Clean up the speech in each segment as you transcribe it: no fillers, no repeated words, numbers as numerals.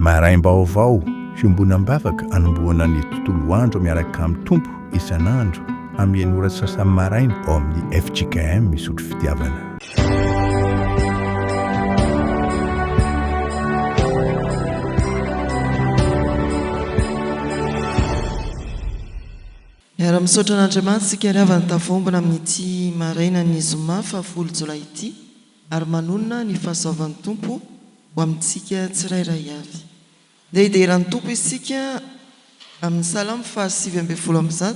maraim-baovao fiombonam-bavaka anomboana ny tontolo andro miaraka amin'ny tompo isan'andro amin'ny ora sasany maraina ao amin'ny FJKM misotro fitiavana. Miara-misaotra an'Andriamanitra sika riavana tavombona amin'ity maraina ny zoma 10 Jolay ity ary manonona ny fahasoavan'ny tompo ho amintsika tsirairay avy. Dia hideran'ny tompo isika amin'ny salamo 7:1,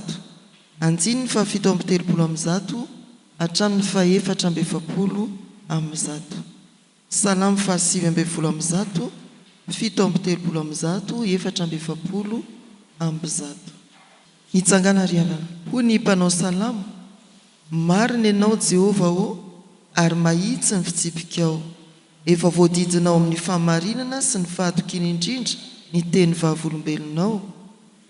andiny 7:30 hatramin'ny 4:70. Salamo 7:1, 7:30, 4:70. Hitsangana riavana. Hoy ny mpanao salamo: marina ianao Jehova ary mahitsy ny fitsipikao. Efa voadidinao amin'ny fahamarinana sy ny fahatokiana indrindra ny teny vavolombelonao.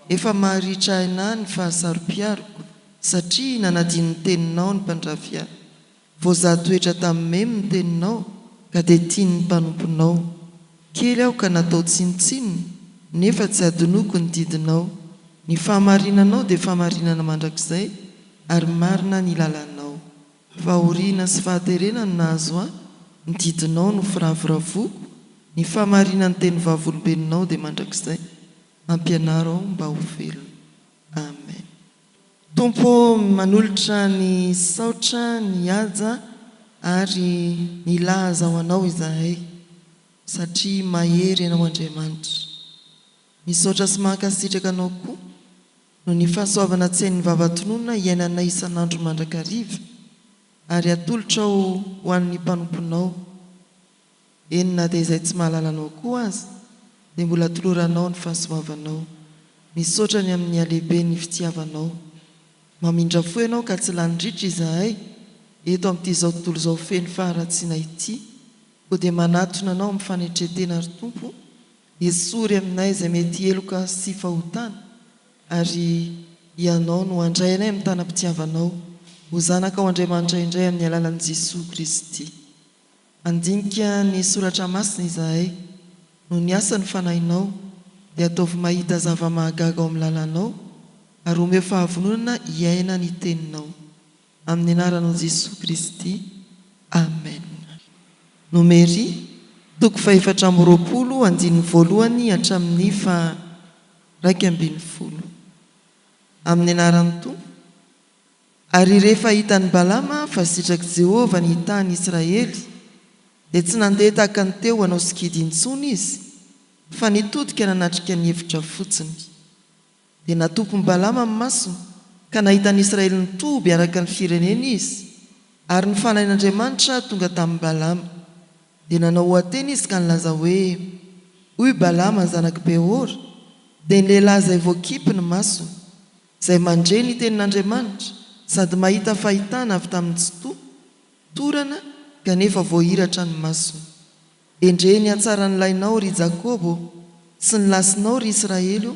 Efa maharitra aina ny fahasarom-piaroko satria nanadiny ny teninao ny mpandrafia. Voazatoetra tamin'ny memo ny teninao ka dia tiany ny mpanomponao. Kely aho ka natao tsinotsinona nefa tsy adonoko ny didinao. Ny fahamarinanao dia fahamarinana mandrakizay ary marina ny lalanao. Fahoriana sy fahaterena no nahazo ahy, ny didinao no firavoravoko. Ny fahamarinan'ny teny vavolombelonao dia mandrakizay. Ampianaro aho mba ho velona. Amen. Tompo manolotra ny saotra, ny haja ary ny laza ho anao izahay satria mahery ianao Andriamanitra. Misaotra sy mankasitraka anao koa no ny fahasoavana tsain'ny vavatonona iainana isan'andro mandrakariva ary atolotra ho an'ny mpanomponao. Enina dia izay tsy mahalala anao koa aza dia mbola toloranao ny fahasoavanao. Misaotra ny amin'ny alehibe ny fitiavanao. Mamindra fo ianao ka tsy lanindritra izahay eto amin'ity izao tontolo izao feno faharatsiana ity, ko dia manatona anao amin'ny fanetretena ry Tompo. Esory aminay izay mety eloka sy fahotana ary ianao no handray anay amin'ny tanam-pitiavanao. Ho zanaka ao Andriamanitra indray amin'ny alalan'i Jesosy Kristy. Andinika ny soratra masina izahay, no ny asany fanahinao dia ataovy mahita zava-mahagaga ao amin'ny lalanao ary omeo fahavononana iaina ny teninao. Amin'ny anaran'i Jesosy Kristy. Amen. Nomery 420 andininy voalohany hatramin'ny 2:10. Amin'ny anaran'ny Tompo. Ary rehefa hitan'ny Balama fa sitraky Jehova ny hitan'ny Israely, dia tsy nandeha tahaka ny teo hanao sikidy intsony izy, fa nitodika nanatrika ny hevitra fotsiny. Dia natompony Balama amin'ny masony ka nahitan'ny Israely nitoby araka ny firenena izy, ary ny fanahin'Andriamanitra tonga tamin'ny Balama. Dia nanao hoateny izy ka nilaza hoe: hoy Balama zanaky Beora, dia ny lehilahy izay voakipy ny masony, izay mandre ny tenin'Andriamanitra sady mahita fahitana avy tamin'ny tsy torana kanefa voahiratra ny masony. Endre ny atsara ny lainao ry Jakobo sy ny lasinao ry Israely,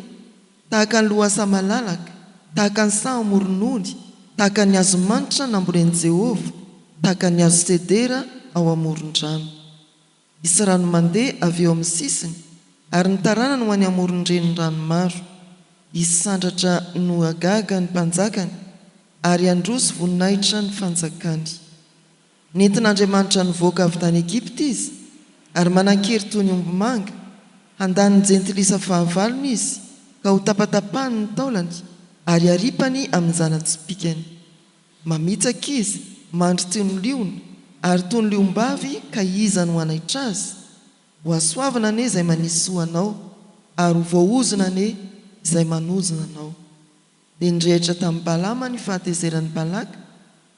tahaka ny lohasa malalaka, tahaka ny saho moronony, tahaka ny hazo manitra nambolen'i Jehova, tahaka ny hazo sedera ao amoron-drano. Isy rano mandeha avy eo amin'ny sisiny ary ny tarana no any amoron-dreny rano maro. Isandratra no agaga ny mpanjakany ary androso voninahitra ny fanjakany. Nentin'Andriamanitra nivoaka avy tany Egipta izy ary manan-kery toy ny omby manga. Handany ny jentilisa fahavalony izy ka ho tapatapahany ny taolany ary aripany amin'ny zana-tsipikany. Mamitsaka izy mandry toy ny liona ary toy ny liom-bavy ka iza no hanaitra azy. Ho asoavana ane izay manisy soanao ary ho voaozona ane izay manozona anao. Dia nirehitra tamin'ny Balama ny fahatezeran'ny Balaka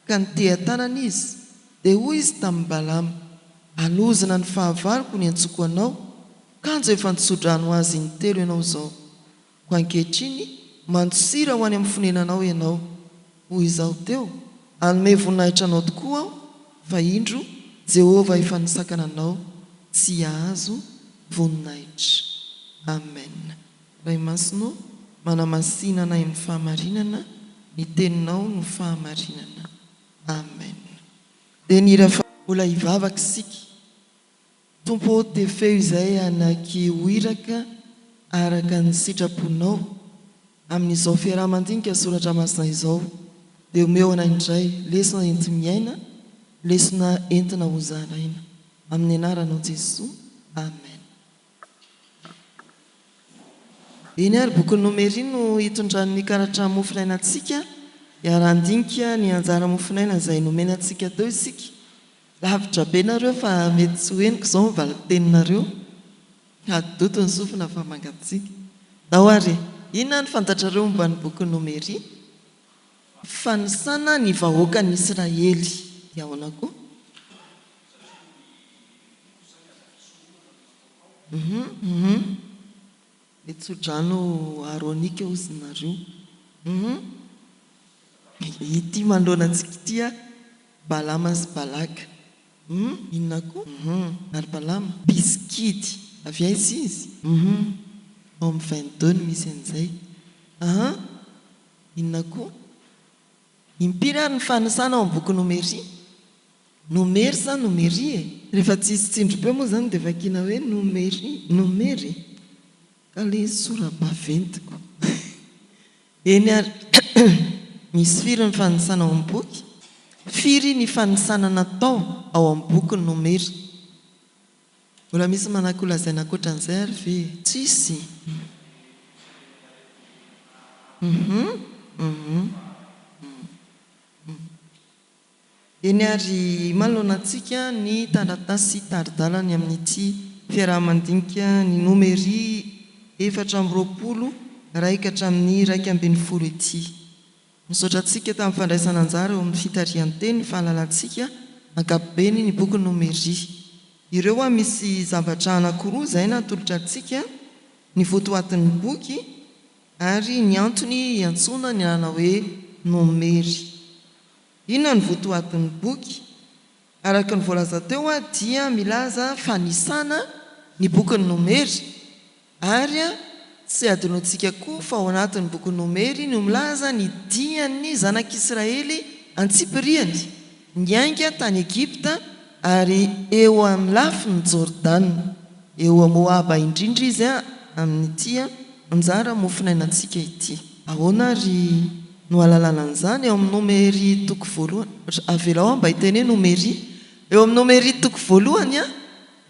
ka niteha-tanana izy. Dia hoy izy tamin'ny Balama: anozona ny fahavaloko ny antsoko anao, kanjo efa nisodrano azy ny telo ianao izao. Ko ankehitriny mandosira ho any amin'ny fonenanao ianao. Hoy izao teo: anome voninahitra anao tokoa aho, fa indro Jehova efa nisakana anao, tsy ahazo voninahitra. Amen. Ray masonao manamasina anay amin'ny fahamarinana, ny teninao no fahamarinana. Amen. Dia nira mbola hivavaka isika tompo te feo izay anaky hoiraka araka ny sitraponao amin'izao fiarahamandinika soratra masina izao dia omeo anay indray lesona enti miaina lesona entina hozaraina amin'ny anaranao Jesosy amen. Eny ary boky nomery no hitondran'ny karatra mofinainantsika iarahandinika ny anjara mofinaina izay nomenantsika teo isika. Lavitra be nareo fa mety tsy hoeniko izao mivaliteninareo adoto ny sofina fa mangatsika dahoary inona ny fantatrareo momba ny boky nomery? Fanisana ny vahoaka ny Israely dia ahoana koa? Metsodrano aronika ozinareo ity mandroana antsika ity Balama sy Balaka inona koa? Ary Balama biskidy avy aiza izy? Ao amin'ny 22 no misy an'izay. Inona koa? Impiry ary ny fanisana ao amin'ny boky nomery? Nomery sa nomery e? Rehefa tsisy tsindro-peo moa zany dia vakiana hoe nomery ka le sora-baventiko eny ary misy firy ny fanisana ao amin'ny boky? Firy ny fanisana natao ao amin'ny boky nomery? Mbola misy manaky lazaina ankoatran'izay ary ve? Tsisy. Eny ary malonantsika ny taratasy taridalany amin'ity fiarahamandinika ny nomery 420 raika hatramin'ny 120 ity. Misaotra antsika tamin'ny fandraisana anjara eo amin'ny fitarihan-teny fahalalantsika ankapobeny ny boky nomery. Ireo misy zavatra anankiroa izay natolotra antsika ny votoatin'ny boky ary ny antony iantsoana ny anana hoe nomery. Inona ny votoatin'ny boky? Araka ny voalaza teo dia milaza fanisana ny boky nomery ary tsy adinoantsika koa fa ao anatin'ny boky nomery no milaza ny dian'ny zanak'Israely antsipiriany niainga tany Egipta ary eo amin'ny lafiny Jordana eo a Moaba indrindra izy amin'ity anjara mofinainantsika ity. Ahoana ary no alalana an'izany eo amin'ny nomery toko voalohany avela mba hiteny hoe nomery eo amin'ny nomery toko voalohany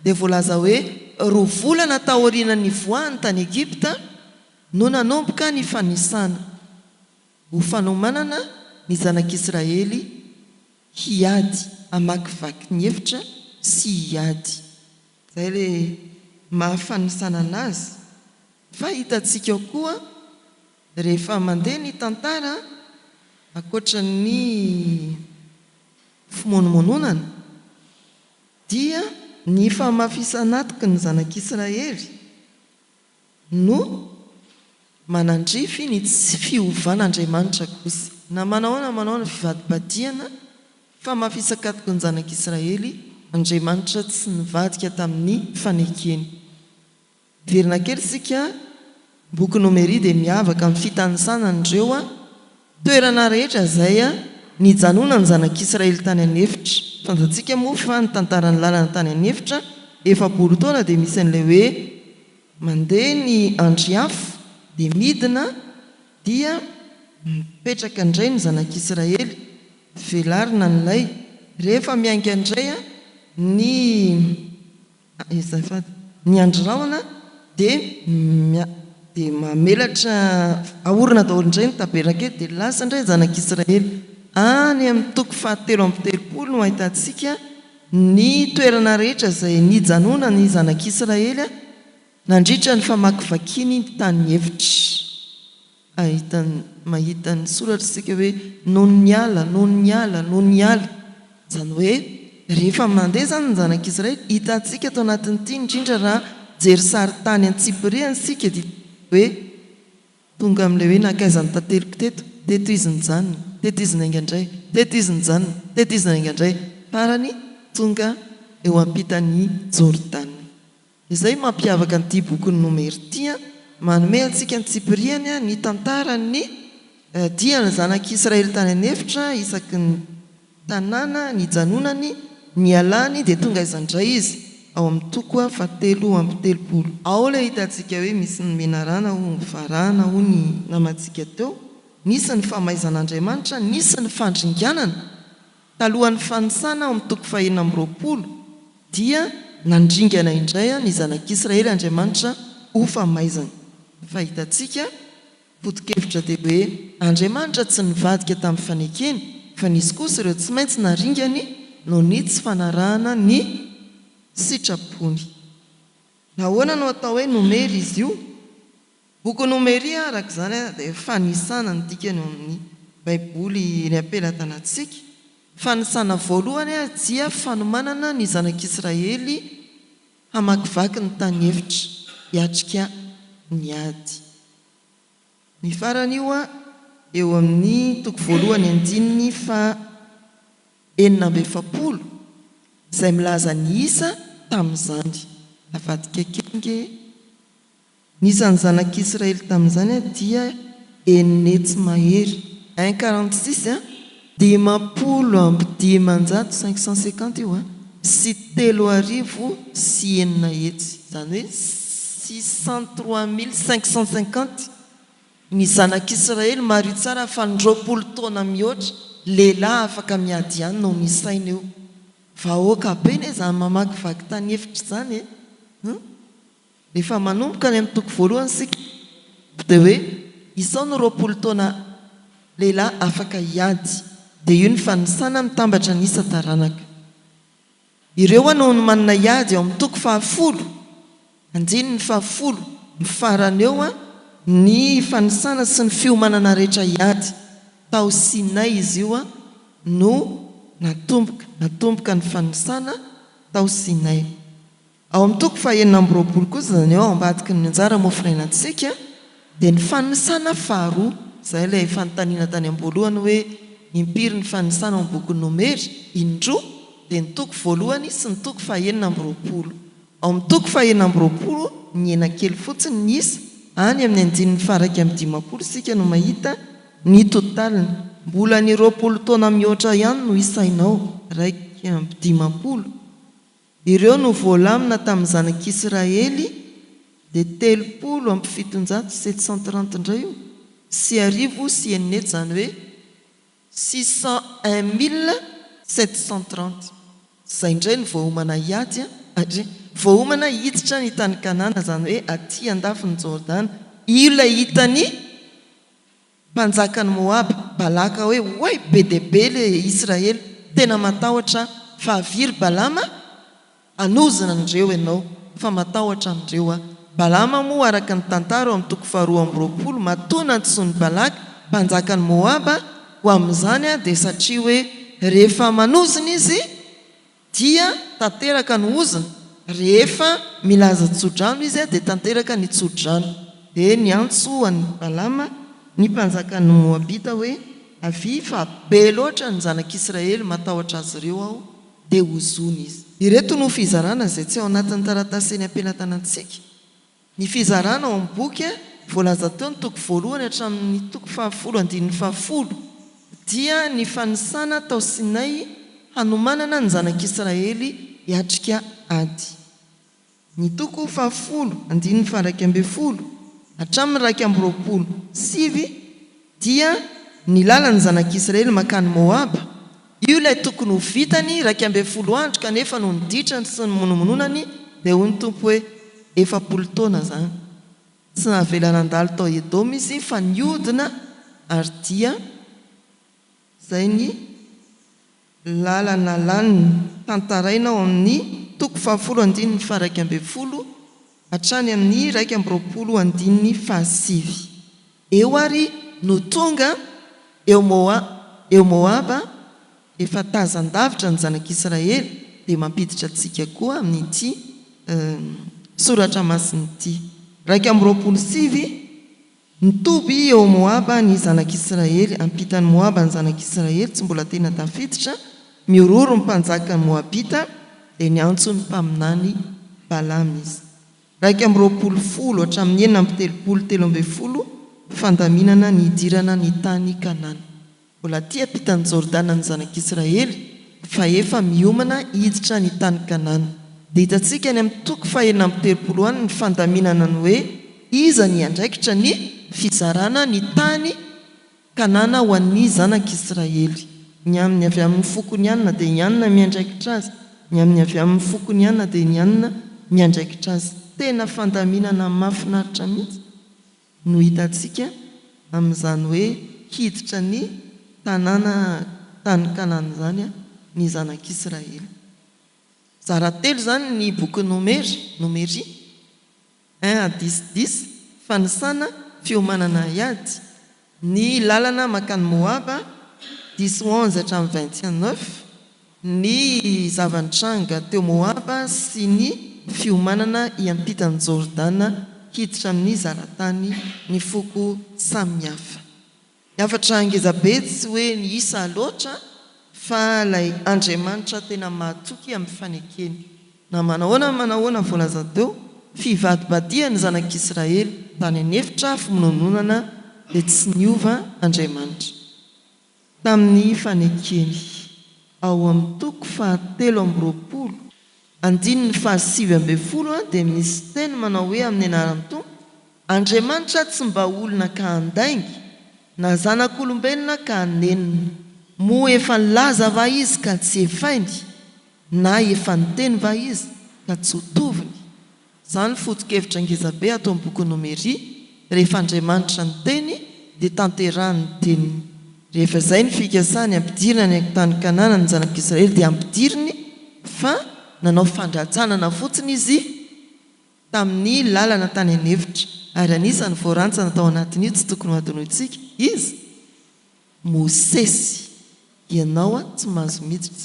dia voalaza hoe 2 volana taorian'ny voahany tany Egipta no nanomboka ny fanisana ho fanomanana ny zanak'Israely hiady amakivaky ny hevitra sy hiady. Izay le mahafanisana anazy. Fa hitantsika koa rehefa mandeha ny tantara akoatra ny fimonomononana dia ny famafisanatika ny zanak'Israely no manandrify ny tsy fiovan'Andriamanitra kosa. Na manao ny fivadibadiana famafisakatoko ny zanak'Israely Andriamanitra tsy nivadika tamin'ny fanekeny. Verina kely sika boky nomery dia miavaka amin'ny fitanisana andreo toerana rehetra izay nijanona ny zanak'Israely tany an'efitra. Fantatsika moa fa ny tantaran'ny lalana tany an'efitra 4 taona dia misy an'ilay hoe mandeha ny andriafo dia midina dia mipetraka indray ny zanak'Israely velarina n'ilay rehefa miainga indray ny androraona dia mamelatra aorina daholo indray ny tabernakel dia lasa indray zanak'Israely any amin'ny toko 7:30 no ahitantsika ny toerana rehetra izay nijanona ny zanak'Israely nandritra ny famakivakiany ny tany hevitra. Mahita ny soratra sika hoe noho ny ala izany hoe rehefa mandeha zany ny zanak'Israely hitantsika tao anatin'ity indrindra raha jery sary tany Antsipiriany sika dia hoe tonga amin'ilay hoe nakaizany tanteriko teto izy nijanona, teto izy nainga indray, teto izy nijanona, teto izy nainga indray farany tonga eo ampitany Jordana. Izay mampiavaka an'ity boky nomery ity manome antsika Antsipiriany ny tantarany dia ny zanak'Israely tany an'efitra isaky ny tanàna ny janonany ny alany dia tonga izandray izy ao amin'ny toko fa 3:30. Ao ilay hitantsika hoe misy ny menarana ho ny varana ho ny namantsika teo. Nisy ny famaizan'Andriamanitra, nisy ny fandringanana. Talohan'ny fanisana ao amin'ny toko 4:20 dia nandringana indray ny zanak'Israely Andriamanitra ho famaizana. Fa hitantsika foto-kevitra dia hoe Andriamanitra tsy nivadika tamin'ny fanekeny, fa nisy kosa ireo tsy maintsy naringany no ny tsy fanarahana ny sitrapony. Nahoana no atao hoe nomery izy io? Boky nomery araka izany dia fanisana ny dikany amin'ny baiboly ny ampelatanantsika. Fanisana voalohany dia fanomanana ny zanak'Israely hamakivaky ny tany efitra hiatrika ny ady. Ny farany io eo amin'ny toko voalohany 9:7 izay milaza ny isa tamin'izany. Avadika kenge nisan'ny zanak'Israely tamin'izany dia enetsy mahery 1:46 550 io sy 3,900 hetsy, izany hoe 603,550 ny zanak'Israely. Maro tsara fa 90 taona mihoatra lehilahy afaka miady ihany no misaina eo. Vahoaka be ne izany mamakivaky tany efitra izany rehefa manomboka ny amin'ny toko voalohany sika dia hoe isao no 20 taona lehilahy afaka hiady, dia io ny fanisana mitambatra ny isa taranaka. Ireo no manana hiady ao amin'ny toko 10, andiny ny 10 mifarana eo ny fanisana sy ny fiomanana rehetra hiady. Tao Sinay izy io no natomboka ny fanisana tao Sinay. Ao amin'ny toko 4:20 kosa izany ao ambadiky ny anjara mofinainantsika dia ny fanisana faharoa, izay ilay fanontaniana tany am-boalohany hoe impiry ny fanisana ao amin'ny boky nomery, indroa dia ny toko voalohany sy ny toko 4:20. Ao amin'ny toko 4:20 ny ena-kely fotsiny ny isa, any amin'ny 9:50 sika no mahita ny totaliny. Mbola ny 20 taona mihoatra ihany no isainao 1:20. Ireo no voalamina tamin'ny zanak'Israely dia 30730 indray io sy 1,900, izany hoe 601,730. Izay indray ny voaomana hiady voaomana hiditra ny tany Kanana, izany hoe aty andafy ny Jordana. Io ilay hitany mpanjakany Moab Balaka hoe oay be dia be le Israely, tena matahotra fa aviry Balama anozana andreo ianao, fa matahotra andreo. Balama moa araka ny tantara amin'ny toko 2:20 matoa nantsony Balaka mpanjakany Moab ho amin'izany dia satria hoe rehefa manozina izy dia tanteraka ny ozina, rehefa milaza tsodrano izy dia tanteraka ny tsodrano. Dia niantso any Balama ny mpanjakany Moabita hoe avy fa be loatra ny zanak'Israely matahotra azy ireo ao, dia hozony izy. Ireto no fizarana izay tsy ao anatin'ny taratasy ny ampelatanantsika. Ny fizarana ao amin'ny boky voalaza teo ny toko voalohany hatramin'ny toko 10:10 dia ny fanisana tao Sinay hanomanana ny zanak'Israely hiatrika ady. Ny toko 10:120 hatramin'ny 2:20 dia ny lalany zanak'Israely makany Moab. Io ilay tokony ho vitany 2:20 andro kanefa no niditrany sy ny monomononany dia hoy ny tompo hoe 40 taona izany. Tsy navela nandalo tao Edoma izy fa niodina ary dia izay ny lalana laniny tantaraina ao amin'ny toko 10:220 hatrany amin'ny 2:20 eo ary no tonga eo Moab efa tazan-davitra ny zanak'Israely dia mampiditra antsika koa amin'ity soratra masin'ity 2:20 nitoby eo Moab ny zanak'Israely, ampitany Moab ny zanak'Israely tsy mbola tena tafiditra, miororo ny mpanjaka Moabita dia niantso ny mpaminany Balama izy. 2:20 hatramin'ny 9:30 fandaminana ny idirana ny tany Kanana. Mbola ty ampitany Jordana ny zanak'Israely fa efa miomana hiditra ny tany Kanana. dia hitantsika ny amin'ny toko fahaenina amby telopolo any ny fandaminana ny hoe iza ny andraikitra ny fizarana ny tany Kanana ho an'ny zanak'Israely. Ny amin'ny avy amin'ny fokony anina dia ny anina miandraikitra azy, ny amin'ny avy amin'ny fokony anina dia ny anina miandraikitra azy. Tena fandaminana mahafinaritra mihitsy no hitantsika amin'izany hoe hiditra ny tanàna tany Kanana zany ny zanak'Israely. Zara telo zany ny boky Nomery 1-10 fanisana fiomanana iady. Ny lalana makany Moaba 10-11 hatramin'ny 29, ny zavantranga teo Moaba sy ny fiomanana iampitany Jordana hiditra amin'ny zaratany ny foko samihafa. Afatra angezabe tsy hoe ny isa loatra fa ilay Andriamanitra tena mahatoky amin'ny fanekeny. Na manahoana voalaza teo fivadibadiany zanak'Israely tany anefitra fimonononana dia tsy niova Andriamanitra. Tamin'ny fanekeny ao amin'ny toko 7-20 andininy 7-20 dia misy teny manao hoe amin'ny anaran'ny Tompo, Andriamanitra tsy mba olona ka handaingy na zanak'olombelona ka hanenina, moa efa nilaza va izy ka tsy efainy, na efa niteny va izy ka tsy ho toviny. Izany foto-kevitra ngezabe atao amin'ny boky Nomery. Rehefa Andriamanitra ny teny dia tanterahany ny teniny. Rehefa izay ny fikasany ampidirina ny tany Kanana ny zanak'Israely dia ampidiriny fa nanao fandratsanana fotsiny izy tamin'ny lalana tany anefitra, ary anisan'ny voarantsana tao anatin'io tsy tokony ho adinointsika izy Mosesy, ianao tsy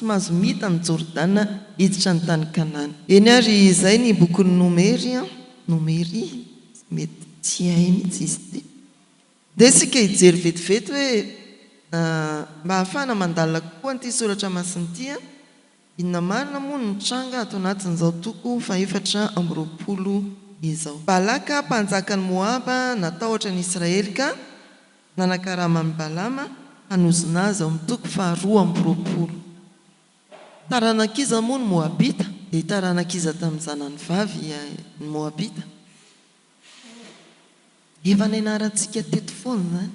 mahazo mita ny Jordana hiditra ny tany Kanana. Eny ary izay ny boky Nomery mety tsy hay mihitsy izy ity. Dia isika hijery vetivety hoe mba hahafahana mandalina kokoa an'ity soratra masina ity, inona marina moa ny tranga ato anatin'izao toko 7-20 izao. Balaka mpanjakan'ny Moaba natahotra ny Israely ka nanakarama amin'ny Balama hanozona azy ao amin'ny toko 2-20. Taranankiza moa ny Moabita, dia taranankiza tamin'ny zanany vavy ny Moabita. Efa nianarantsika teto foana zany.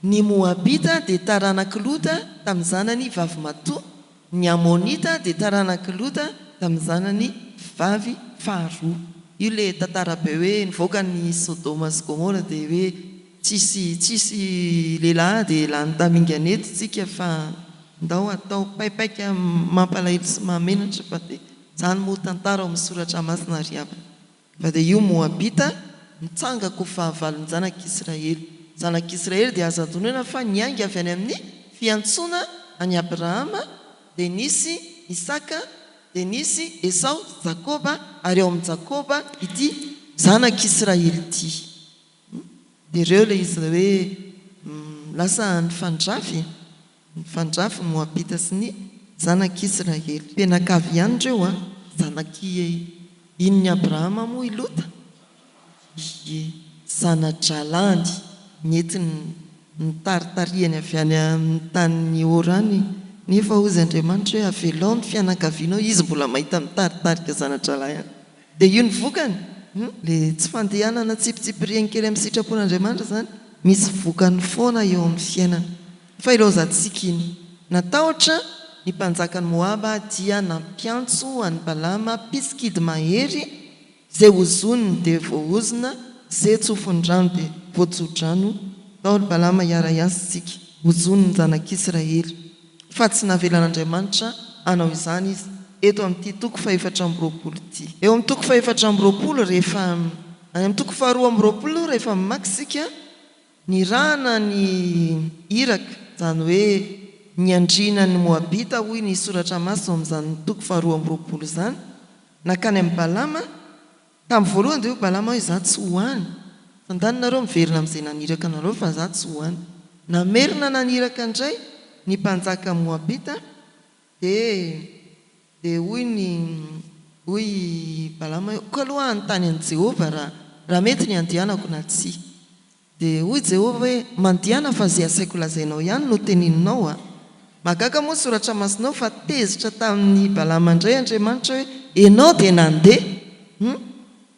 Ny Moabita dia taranaky Lota tamin'ny zanany vavy Matoa, ny Amonita dia taranaky Lota tamin'ny zanany vavy faharoa. Io le tantara be hoe nivoaka ny Sodoma sy Gomora dia hoe tsisy lehilahy dia lany taminganety tsika fa ndao atao paipaika mampalahelo sy mahamenatra fa dia izany moa tantara ao amin'ny soratra masina riavana. Fa dia io Moabita mitsangako fahavalon'ny zanak'Israely. Zanak'Israely dia azo antonona fa niainga avy any amin'ny fiantsoana any Abrahama, dia nisy Isaka, dia nisy Esau, Jakoba, ary ao amin'ny Jakoba ity zanak'Israely ity. Dia ireo ilay izy hoe lasa nifandrafy Moabita sy ny zanak'Israely. Mpianakavy ihany ireo zanaky inony Abrahama moa ilota zanadralany nentiny nitaritarihany avy any amin'ny tany orany, nefa ozy Andriamanitra hoe avelao ny fianakavianao, izy mbola mahita mitaritarika zanadralahy any. Dia io ny vokany, le tsy fandehanana tsipitsipiriany kely amin'ny sitrapon'Andriamanitra zany, misy vokany foana eo amin'ny fiainana. Fa ilaozantsika iny natahotra ny mpanjakany Moaba dia nampiantso any Balama mpitsikidy mahery, izay hozoniny dia voahozona, izay tsofondrano dia voatsodrano. Tao ny Balama iara-iantsika hozoniny zanak'Israely, fa tsy navelan'Andriamanitra anao izany izy. Eto amin'ity toko 7-20 ity. Eo amin'ny toko 7-20 rehefa any amin'ny toko 2-20 rehefa mamaksika ny rana ny iraka, izany hoe ny andrina ny Moabita hoy ny soratra masina amin'izany toko 2-20 izany, nakany amin'ny Balama. Tamin'ny voalohany dia Balama hoe za tsy hoany, fandaninareo miverina amin'izay naniraka anareo fa za tsy hoany. Namerina naniraka indray ny mpanjaka Moabita dia hoy Balama hoe ka aloha anontany an'i Jehova raha mety ny andehanako na tsy. Dia hoy Jehova hoe mandehana fa izay asaiko lazainao ihany no teninao Mahagaga moa soratra masinao fa tezitra tamin'ny Balama indray Andriamanitra hoe ianao dia nandeha.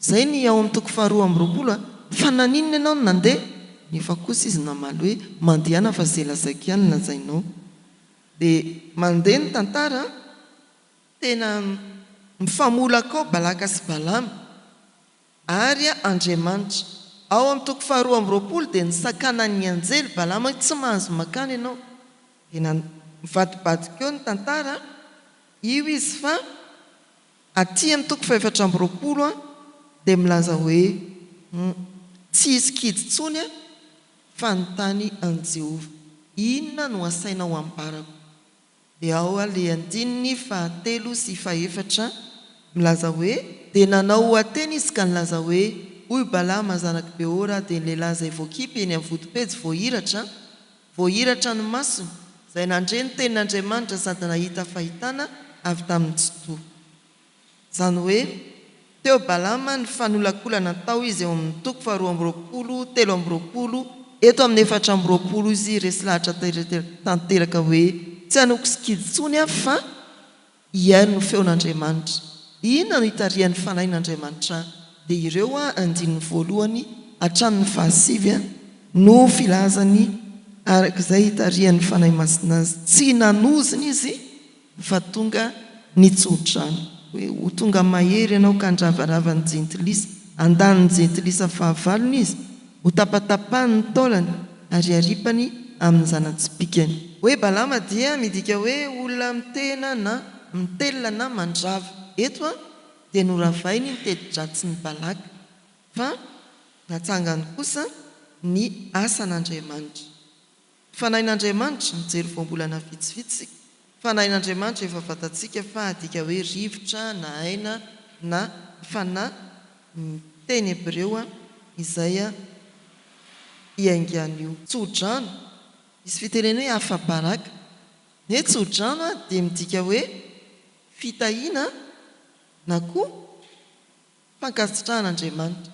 Zay ny ao amin'ny toko faharoa amby roapolo fa naninona ianao no nandeha? Nefa kosa izy namaly hoe mandehana fa zay lazaka ihany lazainao. Dia mandeha ny tantara tena mifamolaka ao Balaka sy Balama ary Andriamanitra. Ao amin'ny toko faharoa amby roapolo dia nisakanan'ny anjely Balama tsy mahazo makany ianao. Dia mivadibadika eo ny tantara io izy fa aty amin'ny toko fahaefatra amby roapolo dia milaza hoe tsy hisy kidy intsony fa ny tany an Jehova. Inona no asainao ambarako? Dia ao le andininy fahatelo sy fahaefatra milaza hoe dia nanao ateny izy ka nilaza hoe hoy Balama zanaky Beora dia ny lehilahy izay voakipy eny amin'ny vodipejy voahiratra ny masony izay nandre ny tenin'Andriamanitra sady nahita fahitana avy tamin'ny tsotoa. Izany hoe teo Balama ny fanolakolana tao izy eo amin'ny toko faharoa amby roapolo, telo amby roapolo, eto amin'ny efatra amby roapolo izy resy lahatra tanteraka hoe tsy hanoko sy kidy intsony fa ihaino no feon'Andriamanitra. Inona no hitarihan'ny fanahin'Andriamanitra? Dia ireo andininy voalohany hatramin'ny fahasivy no filazany arak'izay hitarihan'ny fanahy masina azy. Tsy nanoziny izy fa tonga nitsodrano. Hoe ho tonga mahery ianao ka andravarava ny jentilisa, andaniny jentilisa fahavalony izy, ho tapatapahany ny taolany ary aripany amin'ny zana-tsipikany. Hoe Balama dia midika hoe olona mitena na mitelona na mandrava. Eto dia noravainy ny tedi-dratsy ny Balaka fa natsangany kosa ny asan'Andriamanitra. Fanahin'Andriamanitra mijery voambolana vitsivitsy. Fanahin'Andriamanitra efa fantatsika fa adika hoe rivotra na aina na fanahy teny Hebreo izay iaingan'io. Tsodrano misy fiteneny hoe afa-baraka. Ny tsodrano dia midika hoe fitahiana na koa fankasitrahan'Andriamanitra.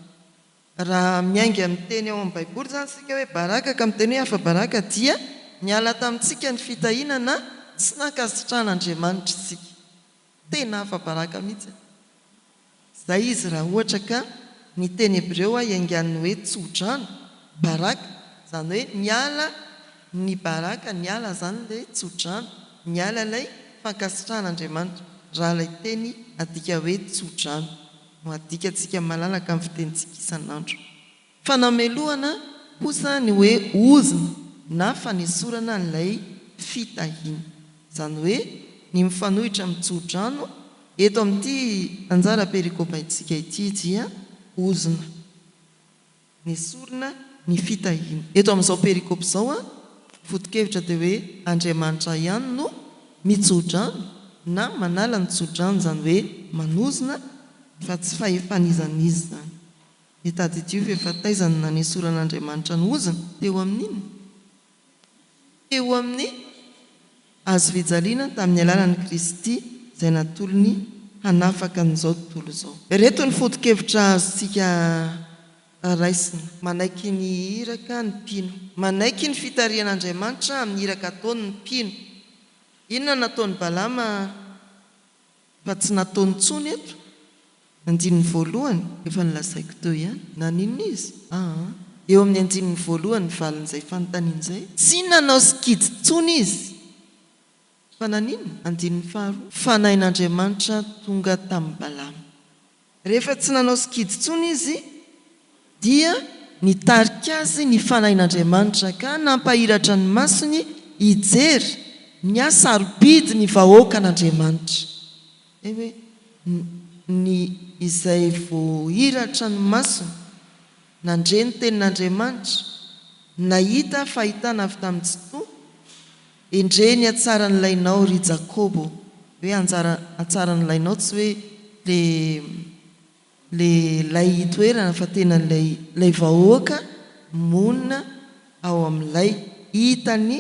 Raha miainga amin'ny teny ao amin'ny Baiboly zany sika hoe baraka ka miteny hoe afa-baraka dia niala tamintsika ny fitahiana na tsy nankasitrahan'Andriamanitra isika. Tena afa-baraka mihitsy. Zay izy raha ohatra ka ny teny Hebreo iaingan'ny hoe tsodrano, baraka, zany hoe niala ny baraka, niala zany ilay tsodrano, niala ilay fankasitrahan'Andriamanitra. Raha ilay teny adika hoe tsodrano no adika antsika malalaka amin'ny fitenitsika isan'andro. Fanamelohana kosa ny hoe ozina na fanesorana n'ilay fitahiana. Zany hoe ny mifanohitra amin'ny tsodrano eto amin'ity anjara perikopaintsika ity dia ozina nesorina ny fitahiana. Eto amin'izao perikopy izao foto-kevitra dia hoe Andriamanitra ihany no mitsodrano na manala ny tsodrano, zany hoe manozina fa tsy fahefanizan'izy zany. Hitady ity efa taizany nanesoran'Andriamanitra ny ozina teo amin'iny, teo amin'ny azo fijaliana tamin'ny alalan'i Kristy izay natolony hanafaka n'izao tontolo izao. Reto ny foto-kevitra azontsika raisina. Manaiky ny iraka ny mpino, manaiky ny fitarihan'Andriamanitra amin'ny iraka ataony ny mpino. Inona nataony Balama fa tsy nataony intsony eto? Andininy voalohany efa nilazaiko teo ihany. Naninona izy? Eo amin'ny andininy voalohany valin'izay fanontanian'izay tsy nanao sy kidy intsony izy. Fa naninona? Andininy faharoa, fanahin'Andriamanitra tonga tamin'ny Balama. Rehefa tsy nanao sy kidy intsony izy dia nitarika azy ny fanahin'Andriamanitra ka nampahiratra ny masony hijery ny asarobidy ny vahoaka an'Andriamanitra. Hoe ny izay voahiratra ny masony nandre ny tenin'Andriamanitra, nahita fahitana avy tamin'ny tsotoa, endre ny atsara nylainao ry Jakobo. Hoe atsara nylainao tsy hoe lay toerana fa tena lay vahoaka monina ao amin'ilay hitany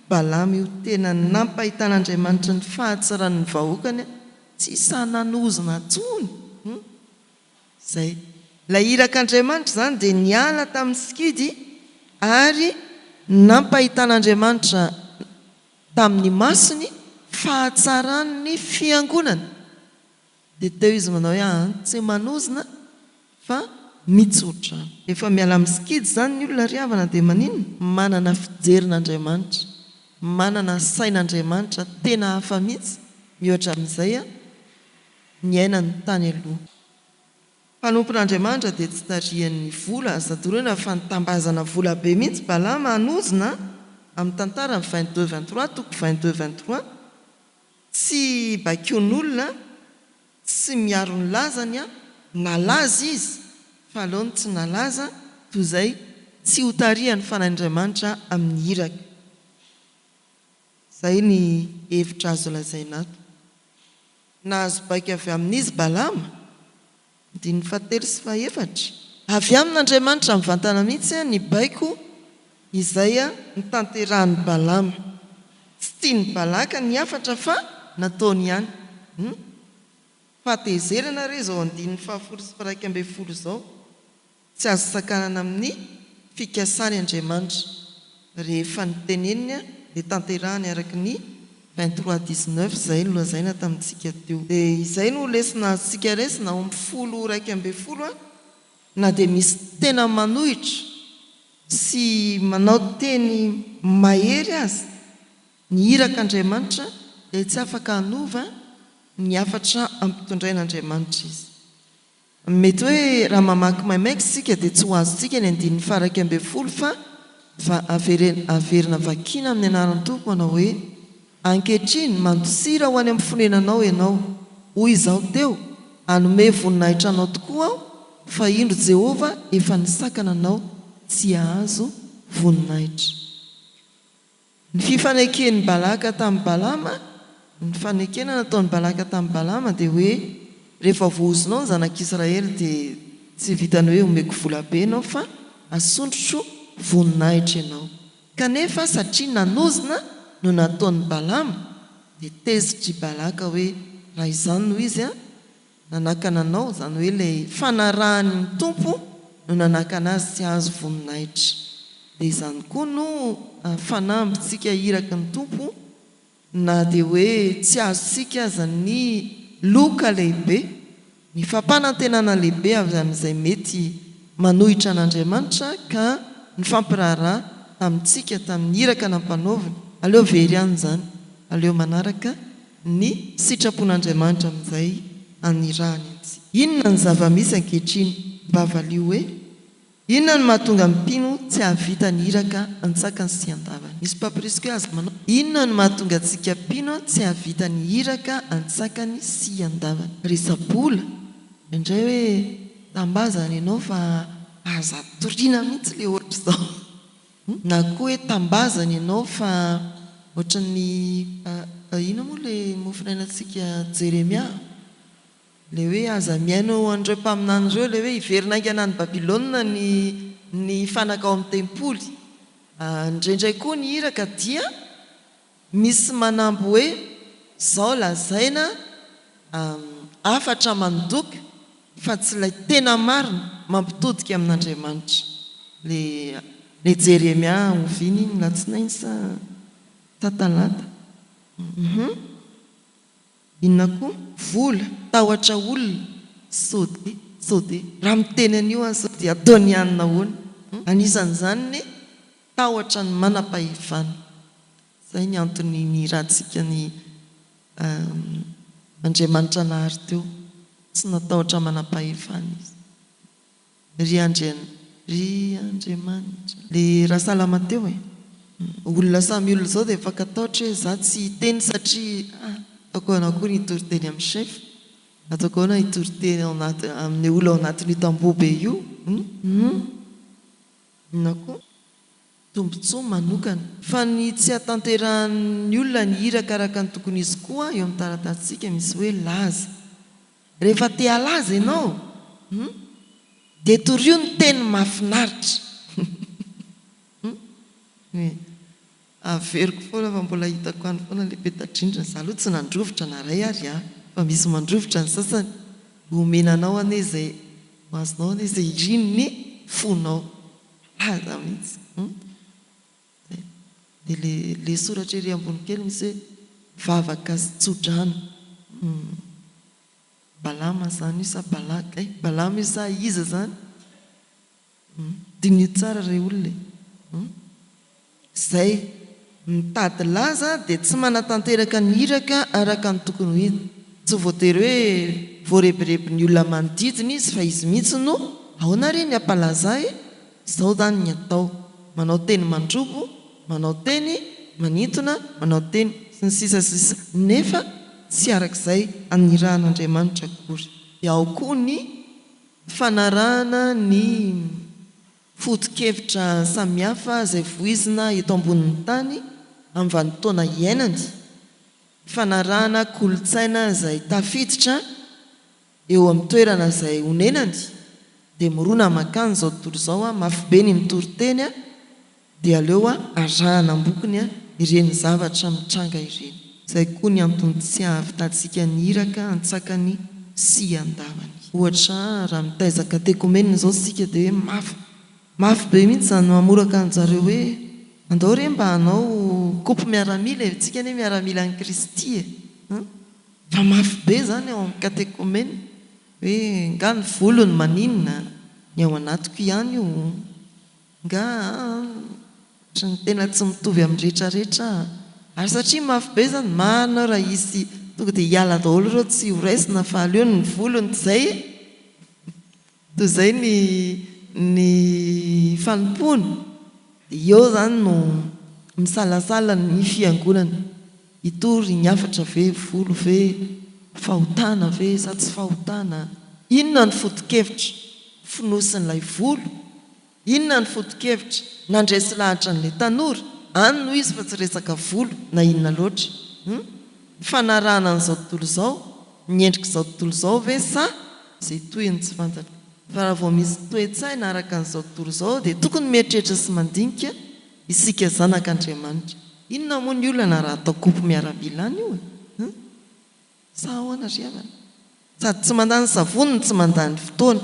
Balama io, tena nampahitan'Andriamanitra ny fahatsarany vahoakany, tsy sananozina tsony. Zay lay irak'Andriamanitra zany dia niala tamin'ny sikidy ary nampahitan'Andriamanitra tamin'ny masony fahatsarany fiangonana. Dia teo izy manao hoe tsy manozina fa mitsotra. Efa miala miskidy zany ny olona riavana dia maninona? Manana fijerin'Andriamanitra, manana sain'Andriamanitra tena hafa mihitsy mihoatra amin'izay ny ainany tany aloha. Mpanompon'Andriamanitra dia tsy tarihan'ny vola azadorana fa nitambazana vola be mihitsy Balama hanozina amin'ny tantara 22-23 toko 22-23 tsy bakion'olona tsy miaro ny lazany nalaza izy fa aloha tsy nalaza toy izay tsy ho tarihany fanandriamanitra amin'ny iraka. Izay ny hevitra azo lazaina ato. Nahazo baika avy amin'izy Balama 7-4 avy amin'Andriamanitra mivantana mihitsy ny baiko izay nitanterahan'ny Balama. Tsy tiany Balaka ny hafatra fa nataony ihany. Fahatezerana re zao 1:1 zao tsy azo sakanana amin'ny fikasany Andriamanitra. Rehefa niteneniny dia tanterahany araka ny 23-19 izay no lazaina tamintsika teo. Dia izay no lesina azontsika resina ao amin'ny 1:20 na dia misy tena manohitra sy manao teny mahery azy ny irak'Andriamanitra dia tsy afaka hanova ny hafatra ampitondrain'Andriamanitra izy. Mety hoe raha mamaky maimaika sika dia tsy ho azontsika ny 1:20 fa averina vakina amin'ny anaran'ny Tompo manao hoe ankehitriny mandosira ho any amin'ny fonenanao ianao. Hoy izao teo, hanome voninahitra anao tokoa aho fa indro Jehova efa nisakana anao tsy ahazo voninahitra. Ny fifaneken'ny Balaka tamin'ny Balama, ny fanekena nataon'ny Balaka tamin'ny Balama dia hoe rehefa voaozonao ny zanak'Israely dia tsy vitany hoe omeko vola be ianao fa asondrotro voninahitra ianao. Kanefa satria nanozina no nataon'ny Balama dia tezitry Balaka hoe raha izany no izy nanakana anao, izany hoe ilay fanarahany ny Tompo no nanakana azy tsy ahazo voninahitra. Dia izany koa no fanambintsika iraka ny Tompo na dia hoe tsy azontsika aza ny loka lehibe, ny fampanantenana lehibe avy amin'izay mety manohitra an'Andriamanitra ka ny fampiraharaha tamintsika tamin'ny iraka nampanaovina. Aleo very ihany izany, aleo manaraka ny sitrapon'Andriamanitra amin'izay anirahany antsika. Inona ny zava-misy ankehitriny bavalio hoe inona ny mahatonga mpino tsy hahavita ny iraka antsakany sy andavany. Misy paprisko azy manao inona ny mahatonga antsika mpino tsy hahavita ny iraka antsakany sy andavany. Resabola indray hoe tambazana ianao fa aza toriana mihitsy le ohatra izao. Na koa hoe tambazana ianao fa ohatran'ny ino moa le mofinainantsika Jeremia, le hoe aza miaino an'ireo mpaminany ireo le hoe hiverinaingana any Babilôna ny fanaka ao amin'ny tempoly. Indraindray koa ny iraka dia misy manamby hoe zao lazaina afatra mandoka fa tsy ilay tena marina mampitodika amin'Andriamanitra. Le Jeremia oviany iny latsinainy sa talata. Inona koa? Vola tahotra olona sode raha miteny an'io azy dia ataony ihany nahoana. Anisan'izany ny tahotra ny manam-pahefana. Izay ny antony ny rahantsika ny Andriamanitra nahary teo tsy natahotra manam-pahefana izy. Ry Andriamanitra le raha salama teo olona samy olona zao dia efa katahotra hoe za tsy teny satria ataoko anakory hitoriteny amin'ny chef, ataoko ahoana hitoriteny amin'ny olona ao anatin'io tamboho be io. Na koa tombotsoa manokana fa ny tsy hatanterahan'ny olona ny iraka araka ny tokony izy koa eo amin'ny taratatsika misy hoe laza. Rehefa te halaza ianao dia torio ny teny mahafinaritra. Averiko foana fa mbola hitako any foana le Petadrindra. Za aloha tsy nandrovitra naray ary fa misy mandrovitra ny sasany omenanao ane izay azonao ane izay iriny ny fonao. Laza mihitsy. dia le soratra ery ambony kely misy hoe vavaka sy tsodrano. Balama zany io sa balaka balama io sa iza zany dinio tsara re olona zay mitady laza dia tsy manatanteraka ny hiraka araka ny tokony ho hita. Tsy voatery hoe voarepirepi ny olona manodidina izy fa izy mihitsy no ahoana re ny ampalazay izao zany ny atao, manao teny mandrobo, manao teny manintona, manao teny sy ny sisasisa, nefa tsy arak'izay anirahan'Andriamanitra akory. Dia ao koa ny fanarahana ny foto-kevitra samihafa izay voizina eto ambonin'ny tany amin'ny vanim-potoana iainany, fanarahana kolontsaina izay tafiditra eo amin'ny toerana izay honenany. Dia morona makany izao tontolo izao mafy be ny mitory-teny dia aleo arahana ambokony ireny zavatra mitranga ireny. Izay koa ny antony tsy ahavitatsika ny hiraka antsakany sy andavany. Ohatra raha mitaiza katekomenina izao sika dia hoe mafy be mihitsy zany mamoraka anjareo hoe andao re mba hanao kopy miaramila tsika ne miaramila ny Kristy fa mafy be zany ao amin'ny katekomenina hoe nga ny volony maninona ny ao anatiko ihany io, nga ny tena tsy mitovy amin'ny rehetrarehetra ary satria mafy be zany marina raha izy tonga dia hiala daholo ireo tsy ho raisina fa aleo ny volony zay toy izay ny fanompony dia eo zany no misalasala ny fiangonana hitory ny afatra ve volo ve fahotana ve sa tsy fahotana, inona ny foto-kevitra finosin'ilay volo, inona ny foto-kevitra nandresy lahatra n'ilay tanora, any no izy fa tsy resaka volo na inona loatra. Fanarahana n'izao tontolo izao, ny endrik'izao tontolo izao ve sa izay toyiny tsy fantatra. Fa raha vao misy toe-tsaina araka n'izao tontolo izao dia tokony mieritreritra sy mandinika isika zanak'Andriamanitra. Inona moa ny olana raha atao kopy miaramila any io sa ahoana ry havana, sady tsy mandany savony tsy mandany fotoana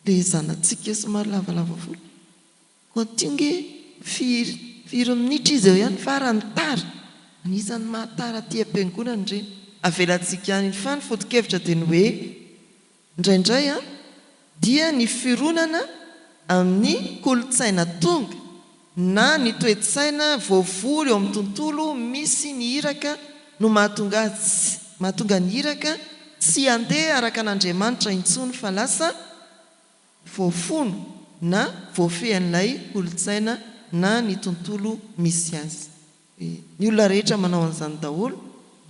dia zanantsika somary lavalava volo koa tinge firy minitra izy eo ihany farany tara. Anisan'ny mahatara aty am-piangonana ireny. Avelantsika any fa ny foto-kevitra dia ny hoe indraindray dia ny fironana amin'ny kolontsaina tonga na ny toe-tsaina voavory eo amin'ny tontolo misy ny hiraka no mahatonga ny hiraka tsy handeha araka an'Andriamanitra intsony fa lasa voafono na voafehan'ilay kolontsaina na ny tontolo misy azy. Ny olona rehetra manao an'izany daholo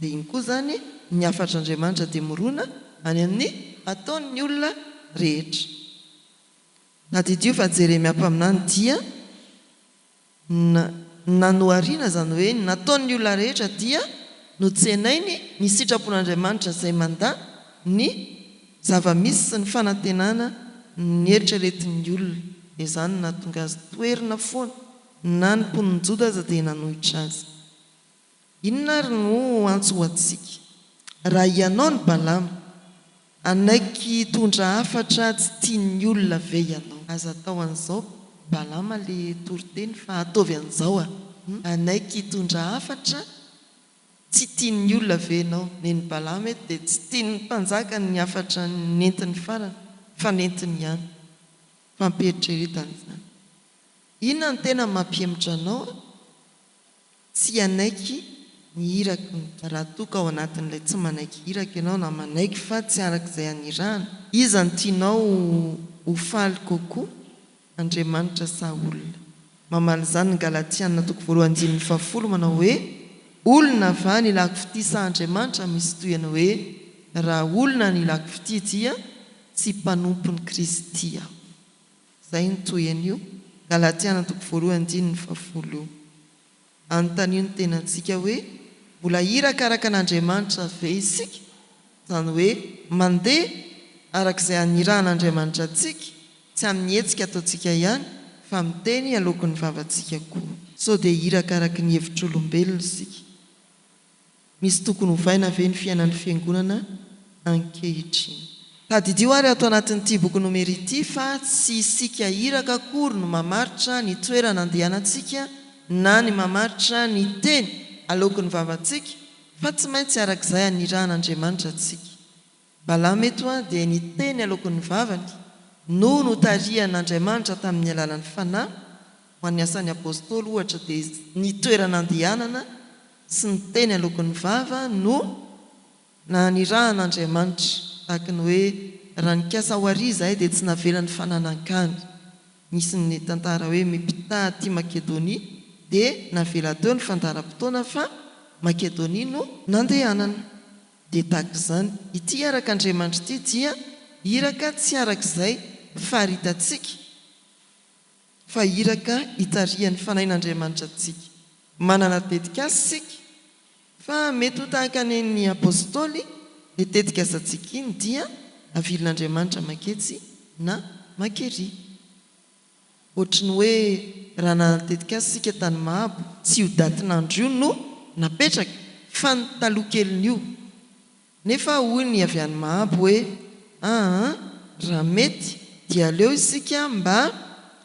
dia iny koa zany ny afatr'Andriamanitra dia morona any amin'ny ataon'ny olona rehetra. Na didio fa Jeremia mpaminany dia nanoariana zany hoe nataon'ny olona rehetra dia notsenainy ny sitrapon'Andriamanitra izay manda ny zava-misy sy ny fanantenana ny eritreretin'ny olona. Izany nahatonga azy toerina foana na ny mponiny Joda dia nanohitra azy. Inona ary no antsoantsika? Raha ianao ny Balama anaiky tondra hafatra tsy tian'ny olona ve ianao? Aza atao an'izao Balama le toriteny fa ataovy an'izao anaiky tondra hafatra tsy tian'ny olona ve ianao? Neny Balama dia tsy tian'ny mpanjaka ny hafatra nentiny farany fa nentiny ihany, fampieritrretany zany. Inona ny tena mampiemitra anao? Tsy anaiky ny hiraka. Raha toka ao anatin'ilay tsy manaiky hiraka ianao na manaiky fa tsy arak'izay anirahana, iza ny tianao ho faly kokoa, Andriamanitra sa olona? Mamaly zany ny Galatiana 2:10 manao hoe olona va ny ilako fity sa Andriamanitra? Misy toyana hoe raha olona ny ilako fity dia tsy mpanompon'ny Kristy aho. Zay ny toyan'io Galatiana 2:10. Antanio ny tenantsika hoe mbola hiraka araka an'Andriamanitra ve isika, zany hoe mandeha arak'izay aniran'Andriamanitra antsika, tsy amin'ny hetsika ataontsika ihany fa miteny alokon'ny vavantsika koa. Sao dia hiraka araka ny hevitr'olombelona isika. Misy tokony hovaina ve ny fiainan'ny fiangonana ankehitriny? Tadidio ary atao anatin'ity boky nomerity fa tsy isika hiraka akory no mamaritra ny toerana andehanantsika na ny mamaritra ny teny aloky ny vavantsika fa tsy maintsy arak'izay aniran'Andriamanitra antsika. Balama eto dia ny teny aloky ny vavany no notarihan'Andriamanitra tamin'ny alalan'ny fanahy ho an'ny asan'ny apôstôly ohatra dia ny toerana andehanana sy ny teny aloky ny vava no nanirahan'Andriamanitra. Tahaka ny hoe raha nikasa ho ary izahay dia tsy navelan'ny fananan-kany. Nisy ny tantara hoe mipitaha ty Makedonia dia navela teo ny fandaharam-potoana fa Makedonia no nandehanana. Dia tahaka izany ity arak'Andriamanitra ity dia iraka tsy arak'izay faritantsika fa iraka hitarihan'ny fanahin'Andriamanitra antsika. Manana tetikasa sika fa mety ho tahaka ny apôstôly dia tetikasa antsika iny dia avilin'Andriamanitra maketsy na makery. Ohatrany hoe raha natetikasa sika tany Mahabo tsy ho datin'andro io no napetraka fa ny taloha keliny io. Nefa hoy ny avy any Mahabo hoe raha mety dia aleo isika mba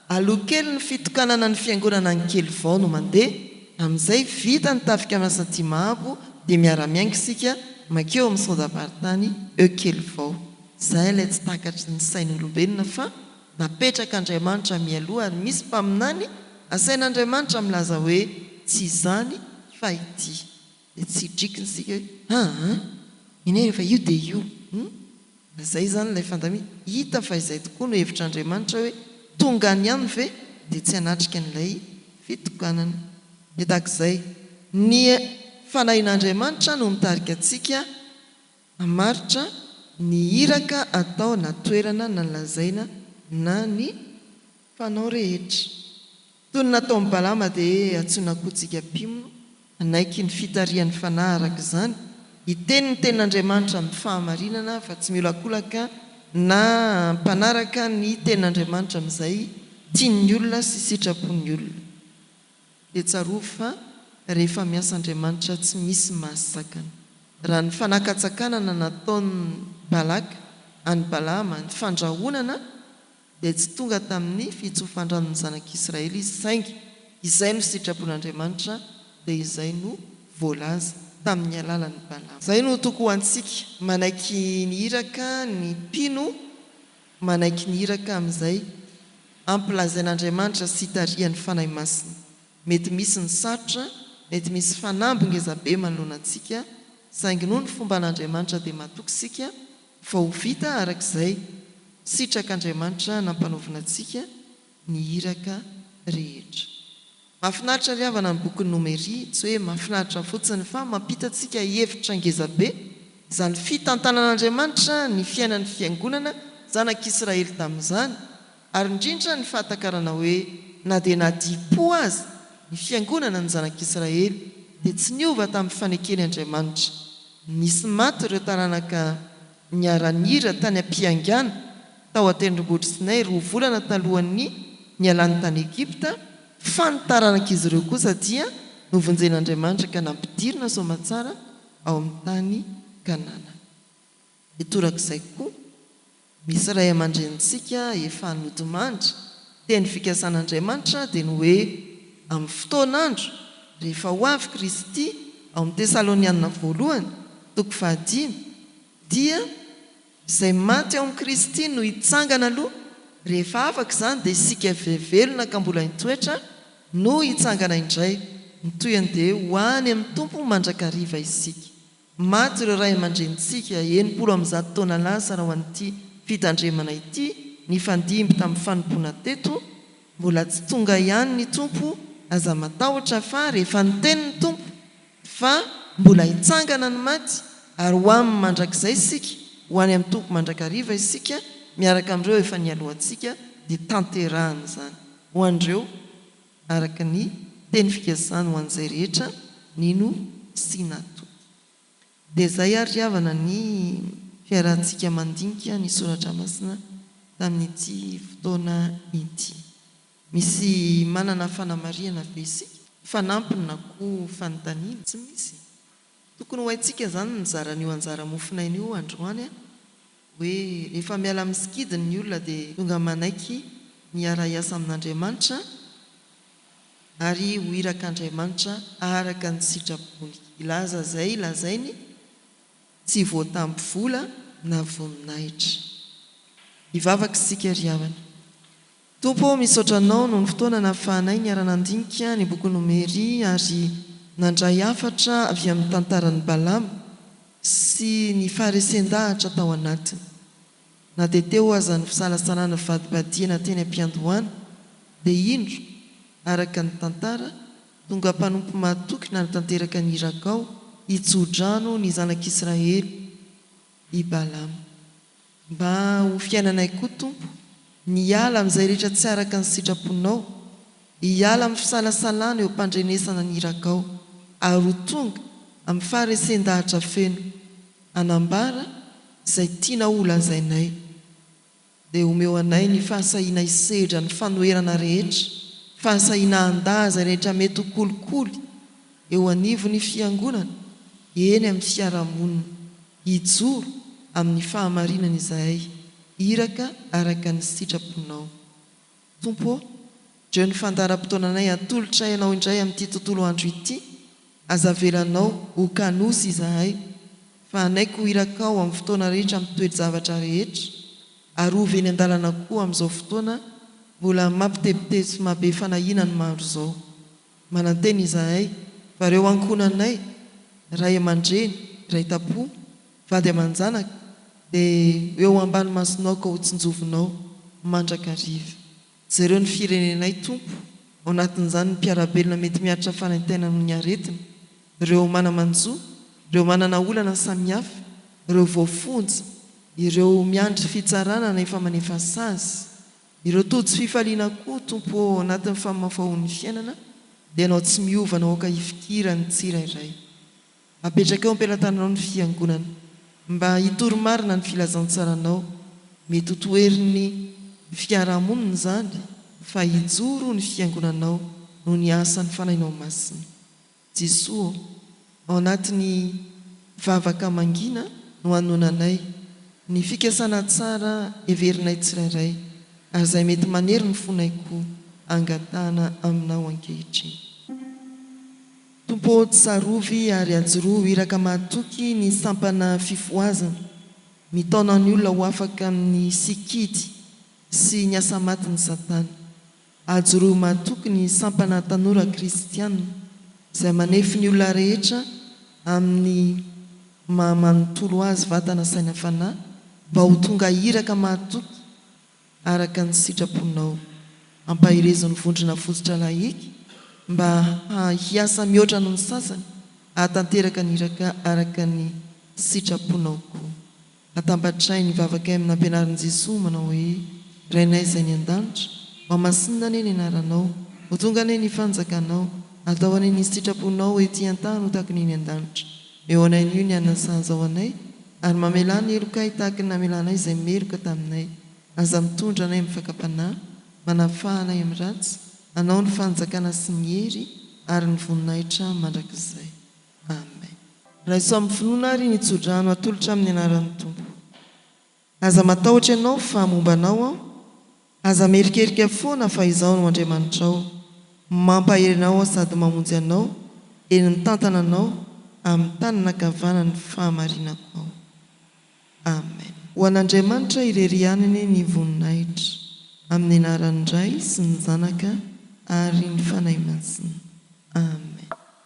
aloha kely ny fitokanana ny fiangonana ny kely vao no mandeha, amin'izay vita ny tafika miasan'ity Mahabo dia miara-miainga isika makeo amin'ny sodabaritany eo kely vao. Izay ilay tsy takatry ny sain'olombelona fa napetraka Andriamanitra mialoha ary misy mpaminany asain'Andriamanitra milaza hoe tsy izany fa ity. Dia tsy drikiny sika hoe ine rehefa io dia io. Izay zany ilay fandamina. Hita fa izay tokoa no hevitr'Andriamanitra hoe tonga ny ihany ve dia tsy hanatrika n'ilay fitokanana. Dia tahak'izay ny fanahin'Andriamanitra no mitarika antsika hamaritra ny iraka atao na toerana na lazaina na ny fanao rehetra. Toy ny nataon'ny Balama dia antsoina koa tsika mpimono anaiky ny fitarihan'ny fanahy araka izany. Hiteny ny tenin'Andriamanitra amin'ny fahamarinana fa tsy miolakolaka na mpanaraka ny tenin'Andriamanitra amin'izay tian'ny olona sy sitrapon'ny olona. Dia tsaroa fa rehefa miasa Andriamanitra tsy misy mahasakana. Raha ny fanakatsakanana nataon'ny Balaka any Balama ny fandrahonana dia tsy tonga tamin'ny fitsofandran'ny zanak'Israely izy saingy izay no sitrapon'Andriamanitra dia izay no voalaza tamin'ny alalan'ny Balama. Izay no toko antsika manaiky ny iraka ny mpino, manaiky ny iraka amin'izay ampilazain'Andriamanitra sy hitarihan'ny fanahy masina. Mety misy ny satrotra, mety misy fanamby ngezabe manoloana antsika, saingy noho ny fomba an'Andriamanitra dia mahatoky sika fa ho vita arak'izay sitrak'Andriamanitra nampanaovina antsika ny iraka rehetra. Mahafinaritra ry havana ny boky Nomeria, tsy hoe mahafinaritra fotsiny fa mampita antsika hevitra ngezabe izany fitantanan'Andriamanitra ny fiainan'ny fiangonana zanak'Israely tamin'izany, ary indrindra ny fahatakarana hoe na dia nadipo azy ny fiangonana ny zanak'Israely dia tsy niova tamin'ny fanekeny Andriamanitra. Nisy maty ireo taranaka niara-nira tany am-piangana tao an-tendrombohitra Sinay 2 volana talohan'ny nialany tany Egipta, fa ny taranak'izy ireo kosa dia novonjen'Andriamanitra ka nampidirina soamatsara ao amin'ny tany Kanana. Dia torak'izay koa misy ray aman-drenitsika efa nodimandry teny fikasan'Andriamanitra dia ny hoe amin'ny fotoan'andro rehefa ho avy Kristy ao amin'ny Tesalonianina 1:5 dia izay maty ao amin'ny Kristy no hitsangana aloha, rehefa afaka izany dia isika vevelona ka mbola hitoetra no hitsangana indray. Ny toyany dia ho any amin'ny tompo mandrakariva isika. Maty ireo ray aman-drenitsika 70 taona lasa raha ho an'ity fitandremana ity, ny fandimby tamin'ny fanompoana teto. Mbola tsy tonga ihany ny tompo aza matahotra fa rehefa niteny ny tompo fa mbola hitsangana ny maty, ary ho amin'ny mandrakizay isika, ho any amin'ny tompo mandrakariva isika miaraka amin'ireo efa nialohantsika dia tanterahana izany ho an'ireo araka ny teny fikasana ho an'izay rehetra nino sy natoky. Dia izay ary havana ny fiarahantsika mandinika ny soratra masina tamin'ity fotoana ity. Misy manana fanamariana be isika, fanampiny na koa fanontaniana tsy misy. Tokony ho haintsika izany ny zaran'io anjara mofinaina io androany, hoe rehefa miala amin'ny sikidiny ny olona dia tonga manaiky miara hiasa amin'Andriamanitra ary ho irak'Andriamanitra araka ny sitrapony. Ilaza zay lazainy tsy voatamby vola na voninahitra. Ivavaka isika ry havana. Tompo, misaotra anao noho ny fotoana nahafahanay niara-nandinika ny boky Nomery ary nandray hafatra avy amin'ny tantaran'ny Balama sy ny faharesen-dahatra tao anatiny. Na dia teo aza ny fisalasalana vadibadiana teny am-piandohana dia indro araka ny tantara tonga mpanompo mahatoky na nitanteraka ny Irakao hitso-drano ny zanak'Israely i Balama. Mba ho fiainanay koa Tompo, niala amin'izay rehetra tsy araka ny sitraponao, hiala amin'ny fisalasalana eo am-pandrenesana ny Irakao ary ho tonga amin'ny faharesen-dahatra feno anambara izay tiana ho lazainay. Dia omeo anay ny fahasahiana isedra ny fanoherana rehetra, fahasahiana andaza rehetra mety ho kolikoly eo anivon'ny fiangonana, eny amin'ny fiarahamonina, hijoro amin'ny fahamarinana izahay iraka araka ny sitraponao. Tompo, ndreo ny fandaharam-potoananay atolotra ianao indray amin'ity tontolo andro ity, azavelanao ho kanosy izahay fa anaiko ho Irakao amin'ny fotoana rehetra amin'ny toe-javatra rehetra, ary ovy eny an-dalana koa amin'izao fotoana mbola mampitebiteby sy mahabe fanahiana ny maro izao. Mananteny izahay fa ireo ankonanay, ray aman-dreny, ray tapo, vady aman-janaka, dia eo ambany masonao ka ho tsinjovinao mandrakariva. Zareo ny firenenay Tompo, ao anatin'izany ny mpiarabelona mety miaritra fanaintaina amin'ny aretina, ireo manamanjo, ireo manana olana samihafa, ireo voafonja, ireo miandry fitsarana na efa manefa sazy, ireo tojo fifaliana koa Tompo ao anatin'ny famafahon'ny fiainana, dia ianao tsy miova na oka hifikira ny tsirairay. Apetraka eo am-pelantananao ny fiangonana mba hitoromarina ny filazantsaranao, mety ho toerin'ny fiarahamonina izany fa hijoro ny fiangonanao no ny asan'ny fanainao masina. Jesoa, ao anatin'ny vavaka mangina no hanonanay ny fikasana tsara everinay tsirairay, ary izay mety manery ny fonay koa angatahana aminao ankehitriny. Tompo, tsarovy ary ajoroa iraka mahatoky ny sampana fifoazana, mitaona ny olona ho afaka amin'ny sikidy sy ny asa matin'ny Satana. Ajoroa mahatoky ny sampana tanora kristianina izay manefy ny olona rehetra amin'ny mahamanontolo azy vatana saina fanahy mba ho tonga iraka mahatoky araka ny sitraponao. Ampahirezon'ny vondrona fototra lahiky mba hiasa mihoatra noho ny sasany, ahatanteraka ny iraka araka ny sitraponao koa. Atambatray ny vavaka amin'ny ampianarin'i Jesoa manao hoe: Rainay izay ny an-danitra, mamasinina ane ny anaranao, ho tonga ane ny fanjakanao, atao ane ny sitraponao ety an-tany ho tahaka ny an-danitra. Eo anay io ny anasazy ao anay, ary mamela ny elokay tahaka ny namelanay izay meloka taminay. Aza mitondra anay amin'ny fakapanahy, manafahana amin'ny ratsy, anao ny fanjakana sy ny hery ary ny voninahitra mandrakizay. Amen. Raha iso amin'ny finoana ary ny tso-drano atolotra amin'ny anaran'ny Tompo. Aza matahotra ianao fa momba anao aho, aza merikerika foana fa izaho no Andriamanitra ao, mampahery ao sady mamonjy anao eny ny tantananao amin'ny tanana ankavanany fahamarinako ao. Amen. Ho an'Andriamanitra irery aniny ny voninahitra, amin'ny anaran'ny Ray sy ny Zanaka ary ny fanahy masina. Amen.